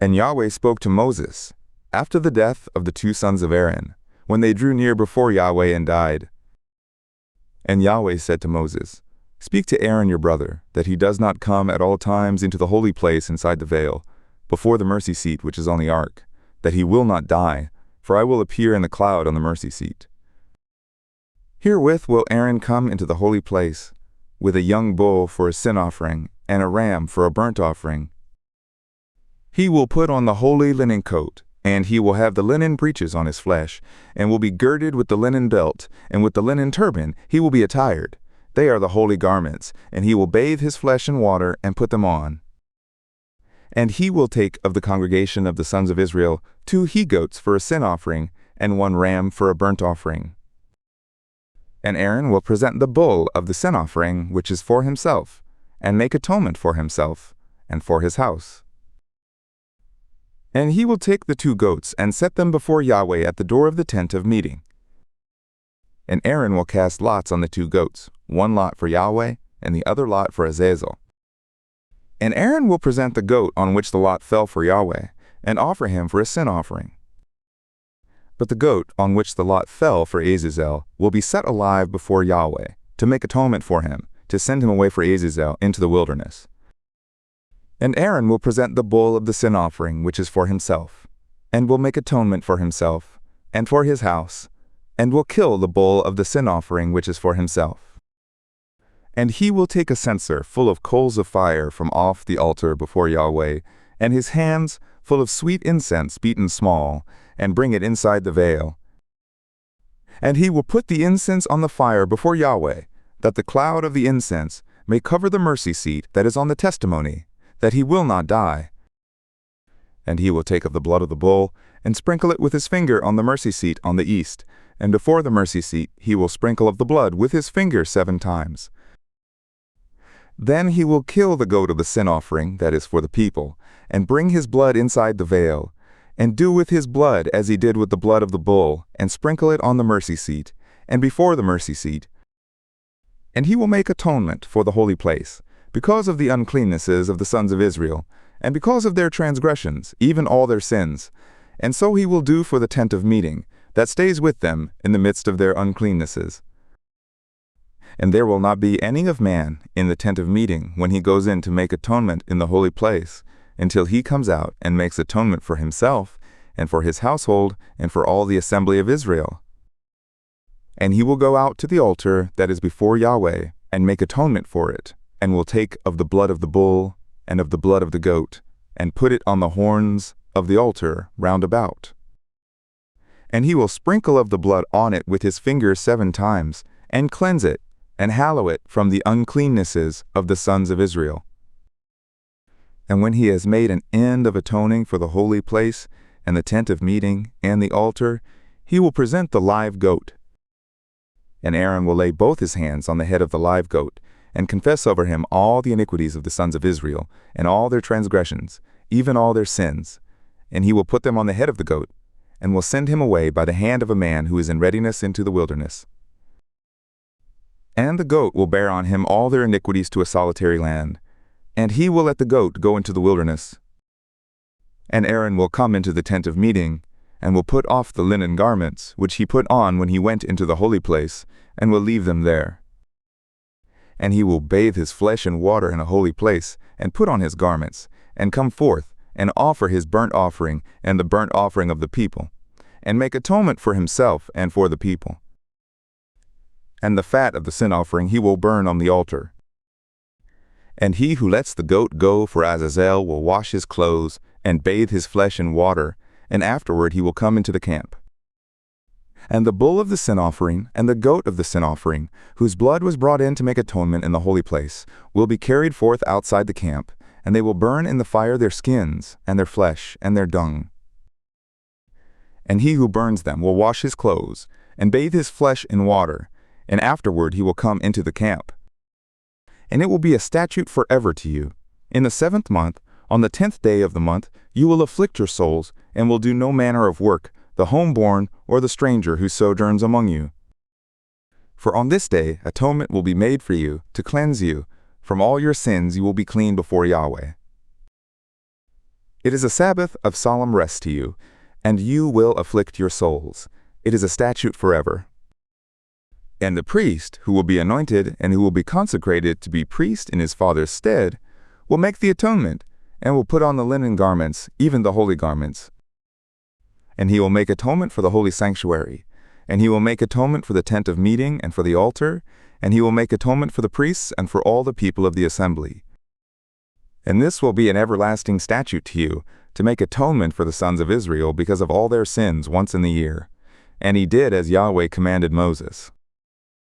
And Yahweh spoke to Moses, after the death of the two sons of Aaron, when they drew near before Yahweh and died. And Yahweh said to Moses, Speak to Aaron your brother, that he does not come at all times into the holy place inside the veil, before the mercy seat which is on the ark, that he will not die, for I will appear in the cloud on the mercy seat. Herewith will Aaron come into the holy place, with a young bull for a sin offering, and a ram for a burnt offering. He will put on the holy linen coat, and he will have the linen breeches on his flesh, and will be girded with the linen belt, and with the linen turban he will be attired. They are the holy garments, and he will bathe his flesh in water and put them on. And he will take of the congregation of the sons of Israel 2 he-goats for a sin offering, and 1 ram for a burnt offering. And Aaron will present the bull of the sin offering, which is for himself, and make atonement for himself, and for his house. And he will take the 2 goats, and set them before Yahweh at the door of the tent of meeting. And Aaron will cast lots on the 2 goats, 1 lot for Yahweh, and the other lot for Azazel. And Aaron will present the goat on which the lot fell for Yahweh, and offer him for a sin offering. But the goat on which the lot fell for Azazel will be set alive before Yahweh, to make atonement for him, to send him away for Azazel into the wilderness. And Aaron will present the bull of the sin offering, which is for himself, and will make atonement for himself, and for his house, and will kill the bull of the sin offering, which is for himself. And he will take a censer full of coals of fire from off the altar before Yahweh, and his hands full of sweet incense beaten small, and bring it inside the veil. And he will put the incense on the fire before Yahweh, that the cloud of the incense may cover the mercy seat that is on the testimony, that he will not die. And he will take of the blood of the bull, and sprinkle it with his finger on the mercy seat on the east, and before the mercy seat he will sprinkle of the blood with his finger 7 times. Then he will kill the goat of the sin offering, that is for the people, and bring his blood inside the veil, and do with his blood as he did with the blood of the bull, and sprinkle it on the mercy seat, and before the mercy seat. And he will make atonement for the holy place, because of the uncleannesses of the sons of Israel, and because of their transgressions, even all their sins. And so he will do for the tent of meeting, that stays with them in the midst of their uncleannesses. And there will not be any of man in the tent of meeting when he goes in to make atonement in the holy place, until he comes out and makes atonement for himself, and for his household, and for all the assembly of Israel. And he will go out to the altar that is before Yahweh, and make atonement for it, and will take of the blood of the bull, and of the blood of the goat, and put it on the horns of the altar round about. And he will sprinkle of the blood on it with his finger 7 times, and cleanse it, and hallow it from the uncleannesses of the sons of Israel. And when he has made an end of atoning for the holy place, and the tent of meeting, and the altar, he will present the live goat. And Aaron will lay both his hands on the head of the live goat, and confess over him all the iniquities of the sons of Israel, and all their transgressions, even all their sins. And he will put them on the head of the goat, and will send him away by the hand of a man who is in readiness into the wilderness. And the goat will bear on him all their iniquities to a solitary land, and he will let the goat go into the wilderness. And Aaron will come into the tent of meeting, and will put off the linen garments, which he put on when he went into the holy place, and will leave them there. And he will bathe his flesh in water in a holy place, and put on his garments, and come forth, and offer his burnt offering and the burnt offering of the people, and make atonement for himself and for the people. And the fat of the sin offering he will burn on the altar. And he who lets the goat go for Azazel will wash his clothes, and bathe his flesh in water, and afterward he will come into the camp. And the bull of the sin offering, and the goat of the sin offering, whose blood was brought in to make atonement in the holy place, will be carried forth outside the camp, and they will burn in the fire their skins, and their flesh, and their dung. And he who burns them will wash his clothes, and bathe his flesh in water, and afterward he will come into the camp. And it will be a statute forever to you. In the 7th month, on the 10th day of the month, you will afflict your souls, and will do no manner of work, the homeborn or the stranger who sojourns among you. For on this day atonement will be made for you, to cleanse you. From all your sins you will be clean before Yahweh. It is a Sabbath of solemn rest to you, and you will afflict your souls. It is a statute forever. And the priest, who will be anointed and who will be consecrated to be priest in his father's stead, will make the atonement, and will put on the linen garments, even the holy garments. And he will make atonement for the holy sanctuary, and he will make atonement for the tent of meeting and for the altar, and he will make atonement for the priests and for all the people of the assembly. And this will be an everlasting statute to you, to make atonement for the sons of Israel because of all their sins once in the year. And he did as Yahweh commanded Moses.